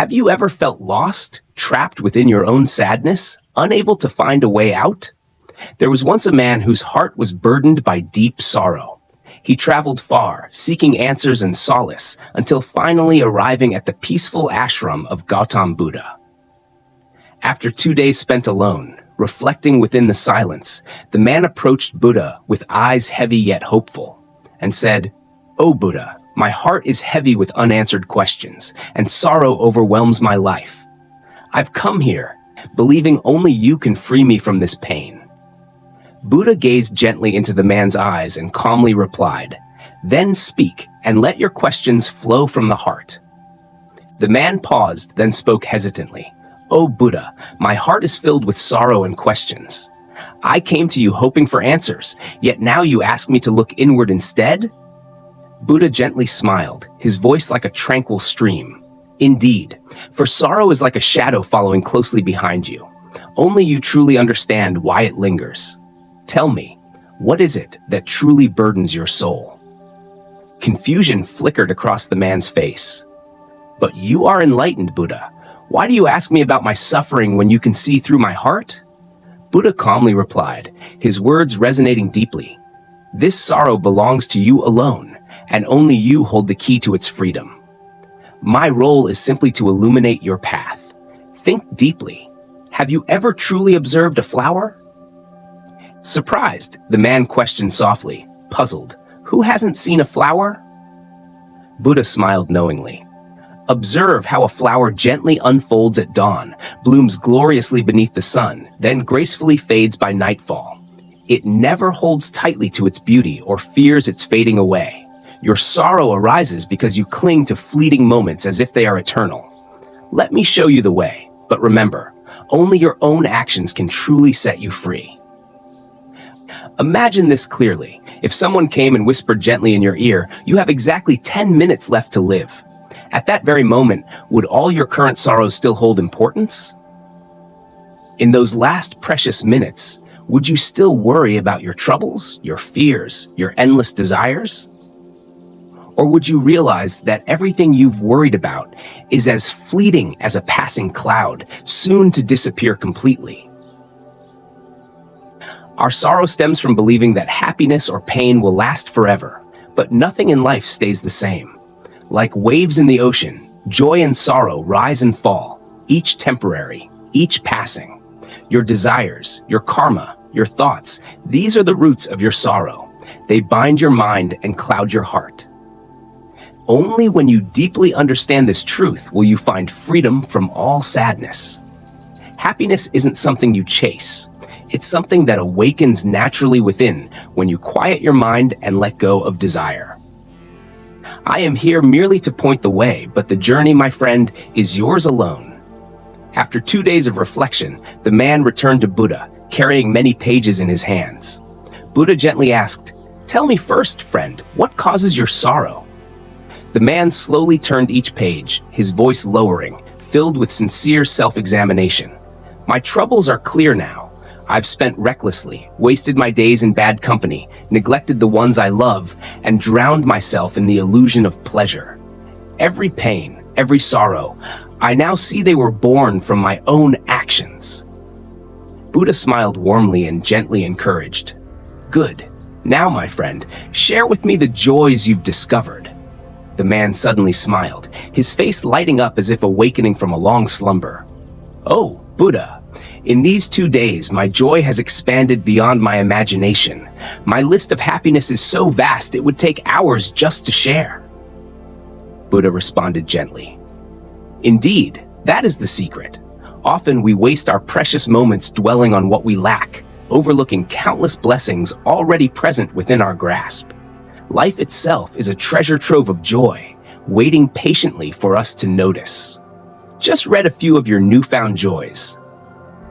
Have you ever felt lost, trapped within your own sadness, unable to find a way out? There was once a man whose heart was burdened by deep sorrow. He traveled far, seeking answers and solace, until finally arriving at the peaceful ashram of Gautama Buddha. After 2 days spent alone, reflecting within the silence, the man approached Buddha with eyes heavy yet hopeful, and said, "O Buddha, my heart is heavy with unanswered questions, and sorrow overwhelms my life. I've come here, believing only you can free me from this pain." Buddha gazed gently into the man's eyes and calmly replied, "Then speak, and let your questions flow from the heart." The man paused, then spoke hesitantly, "O Buddha, my heart is filled with sorrow and questions. I came to you hoping for answers, yet now you ask me to look inward instead?" Buddha gently smiled, his voice like a tranquil stream. "Indeed, for sorrow is like a shadow following closely behind you. Only you truly understand why it lingers. Tell me, what is it that truly burdens your soul?" Confusion flickered across the man's face. "But you are enlightened, Buddha. Why do you ask me about my suffering when you can see through my heart?" Buddha calmly replied, his words resonating deeply. "This sorrow belongs to you alone, and only you hold the key to its freedom. My role is simply to illuminate your path. Think deeply. Have you ever truly observed a flower?" Surprised, the man questioned softly, puzzled, "Who hasn't seen a flower?" Buddha smiled knowingly. "Observe how a flower gently unfolds at dawn, blooms gloriously beneath the sun, then gracefully fades by nightfall. It never holds tightly to its beauty or fears its fading away. Your sorrow arises because you cling to fleeting moments as if they are eternal. Let me show you the way, but remember, only your own actions can truly set you free." Imagine this clearly. If someone came and whispered gently in your ear, "You have exactly 10 minutes left to live." At that very moment, would all your current sorrows still hold importance? In those last precious minutes, would you still worry about your troubles, your fears, your endless desires? Or would you realize that everything you've worried about is as fleeting as a passing cloud, soon to disappear completely? Our sorrow stems from believing that happiness or pain will last forever, but nothing in life stays the same. Like waves in the ocean, joy and sorrow rise and fall, each temporary, each passing. Your desires, your karma, your thoughts, these are the roots of your sorrow. They bind your mind and cloud your heart. Only when you deeply understand this truth will you find freedom from all sadness. Happiness isn't something you chase. It's something that awakens naturally within when you quiet your mind and let go of desire. I am here merely to point the way, but the journey, my friend, is yours alone. After 2 days of reflection, the man returned to Buddha, carrying many pages in his hands. Buddha gently asked, "Tell me first, friend, what causes your sorrow?" The man slowly turned each page, his voice lowering, filled with sincere self-examination. "My troubles are clear now. I've spent recklessly, wasted my days in bad company, neglected the ones I love, and drowned myself in the illusion of pleasure. Every pain, every sorrow, I now see they were born from my own actions." Buddha smiled warmly and gently encouraged. "Good. Now, my friend, share with me the joys you've discovered." The man suddenly smiled, his face lighting up as if awakening from a long slumber. "Oh, Buddha, in these 2 days, my joy has expanded beyond my imagination. My list of happiness is so vast it would take hours just to share." Buddha responded gently. "Indeed, that is the secret. Often we waste our precious moments dwelling on what we lack, overlooking countless blessings already present within our grasp. Life itself is a treasure trove of joy, waiting patiently for us to notice. Just read a few of your newfound joys."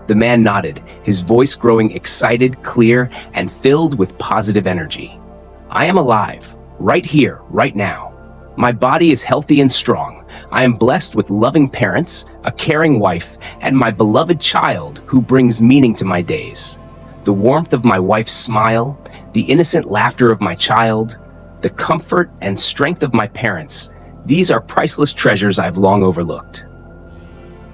The man nodded, his voice growing excited, clear, and filled with positive energy. "I am alive, right here, right now. My body is healthy and strong. I am blessed with loving parents, a caring wife, and my beloved child who brings meaning to my days. The warmth of my wife's smile, the innocent laughter of my child, the comfort and strength of my parents, these are priceless treasures I've long overlooked."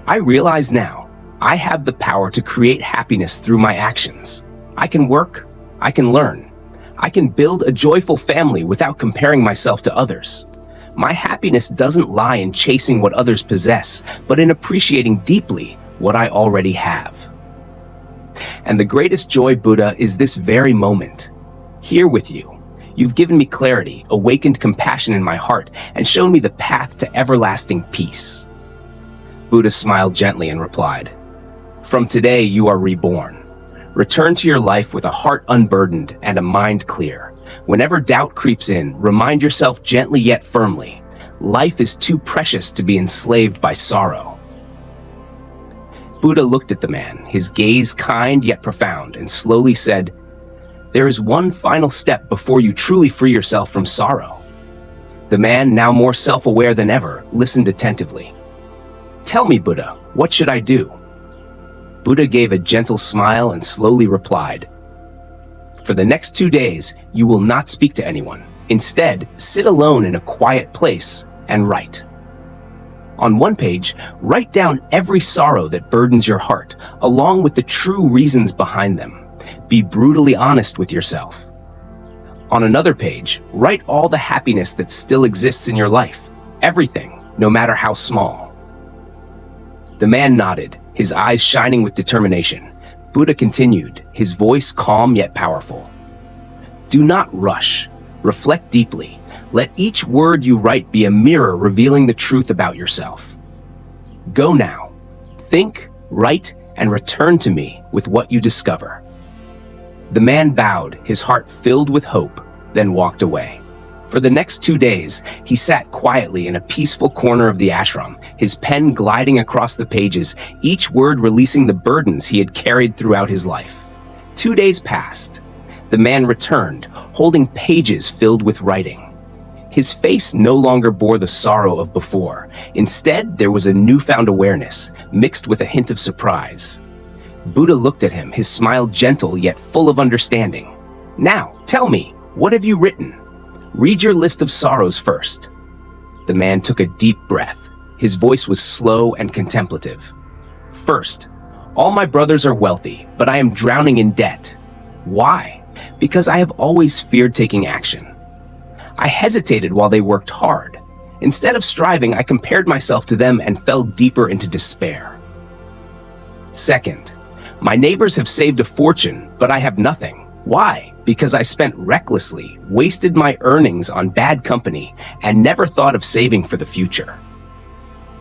I realize now, I have the power to create happiness through my actions. I can work, I can learn, I can build a joyful family without comparing myself to others. My happiness doesn't lie in chasing what others possess, but in appreciating deeply what I already have. And the greatest joy, Buddha, is this very moment. Here with you. You've given me clarity, awakened compassion in my heart, and shown me the path to everlasting peace. Buddha smiled gently and replied, "From today you are reborn. Return to your life with a heart unburdened and a mind clear. Whenever doubt creeps in, remind yourself gently yet firmly, life is too precious to be enslaved by sorrow." Buddha looked at the man, his gaze kind yet profound, and slowly said, "There is one final step before you truly free yourself from sorrow." The man, now more self-aware than ever, listened attentively. "Tell me, Buddha, what should I do?" Buddha gave a gentle smile and slowly replied, "For the next 2 days, you will not speak to anyone. Instead, sit alone in a quiet place and write. On one page, write down every sorrow that burdens your heart, along with the true reasons behind them. Be brutally honest with yourself. On another page, write all the happiness that still exists in your life, everything, no matter how small." The man nodded, his eyes shining with determination. Buddha continued, his voice calm yet powerful. "Do not rush. Reflect deeply. Let each word you write be a mirror revealing the truth about yourself. Go now. Think, write, and return to me with what you discover." The man bowed, his heart filled with hope, then walked away. For the next 2 days, he sat quietly in a peaceful corner of the ashram, his pen gliding across the pages, each word releasing the burdens he had carried throughout his life. 2 days passed. The man returned, holding pages filled with writing. His face no longer bore the sorrow of before. Instead, there was a newfound awareness, mixed with a hint of surprise. Buddha looked at him, his smile gentle yet full of understanding. "Now, tell me, what have you written? Read your list of sorrows first." The man took a deep breath. His voice was slow and contemplative. "First, all my brothers are wealthy, but I am drowning in debt. Why? Because I have always feared taking action. I hesitated while they worked hard. Instead of striving, I compared myself to them and fell deeper into despair. Second, my neighbors have saved a fortune, but I have nothing. Why? Because I spent recklessly, wasted my earnings on bad company, and never thought of saving for the future.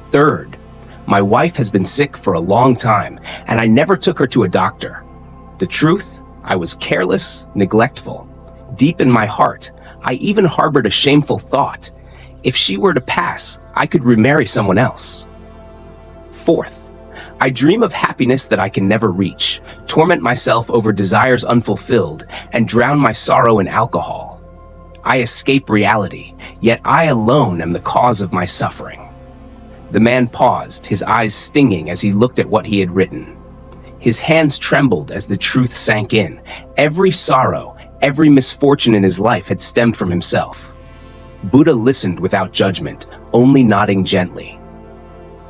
Third, my wife has been sick for a long time, and I never took her to a doctor. The truth, I was careless, neglectful. Deep in my heart, I even harbored a shameful thought. If she were to pass, I could remarry someone else. Fourth, I dream of happiness that I can never reach, torment myself over desires unfulfilled, and drown my sorrow in alcohol. I escape reality, yet I alone am the cause of my suffering." The man paused, his eyes stinging as he looked at what he had written. His hands trembled as the truth sank in. Every sorrow, every misfortune in his life had stemmed from himself. Buddha listened without judgment, only nodding gently.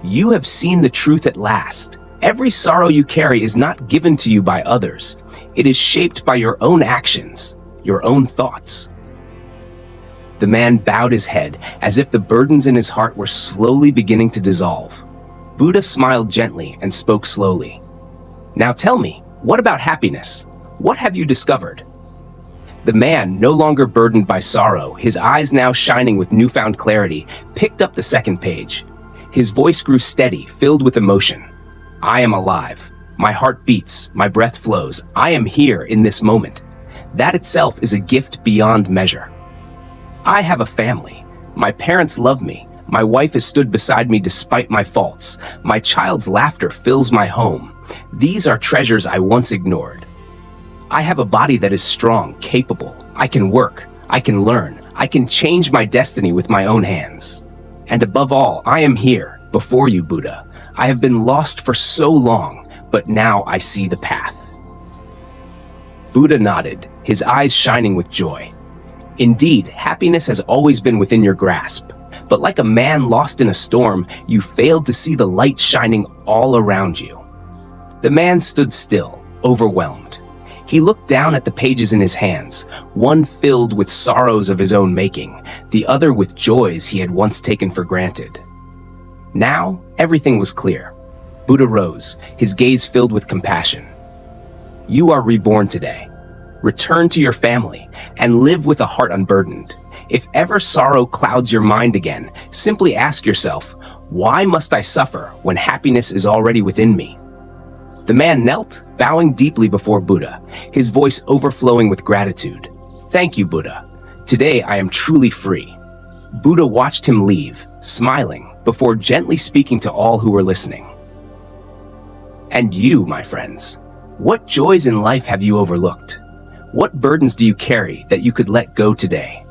"You have seen the truth at last. Every sorrow you carry is not given to you by others. It is shaped by your own actions, your own thoughts." The man bowed his head, as if the burdens in his heart were slowly beginning to dissolve. Buddha smiled gently and spoke slowly. "Now tell me, what about happiness? What have you discovered?" The man, no longer burdened by sorrow, his eyes now shining with newfound clarity, picked up the second page. His voice grew steady, filled with emotion. "I am alive. My heart beats, my breath flows. I am here in this moment. That itself is a gift beyond measure. I have a family. My parents love me. My wife has stood beside me despite my faults. My child's laughter fills my home. These are treasures I once ignored. I have a body that is strong, capable. I can work. I can learn. I can change my destiny with my own hands. And above all, I am here, before you, Buddha. I have been lost for so long, but now I see the path." Buddha nodded, his eyes shining with joy. "Indeed, happiness has always been within your grasp. But like a man lost in a storm, you failed to see the light shining all around you. The man stood still, overwhelmed. He looked down at the pages in his hands, one filled with sorrows of his own making, the other with joys he had once taken for granted. Now, everything was clear. Buddha rose, his gaze filled with compassion. You are reborn today. Return to your family and live with a heart unburdened. If ever sorrow clouds your mind again, simply ask yourself, why must I suffer when happiness is already within me? The man knelt, bowing deeply before Buddha, his voice overflowing with gratitude. Thank you, Buddha. Today I am truly free. Buddha watched him leave, smiling, before gently speaking to all who were listening. And you, my friends, what joys in life have you overlooked? What burdens do you carry that you could let go today?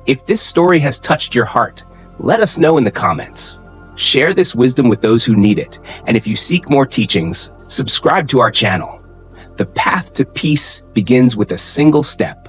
If this story has touched your heart, let us know in the comments. Share this wisdom with those who need it, and if you seek more teachings, subscribe to our channel. The path to peace begins with a single step.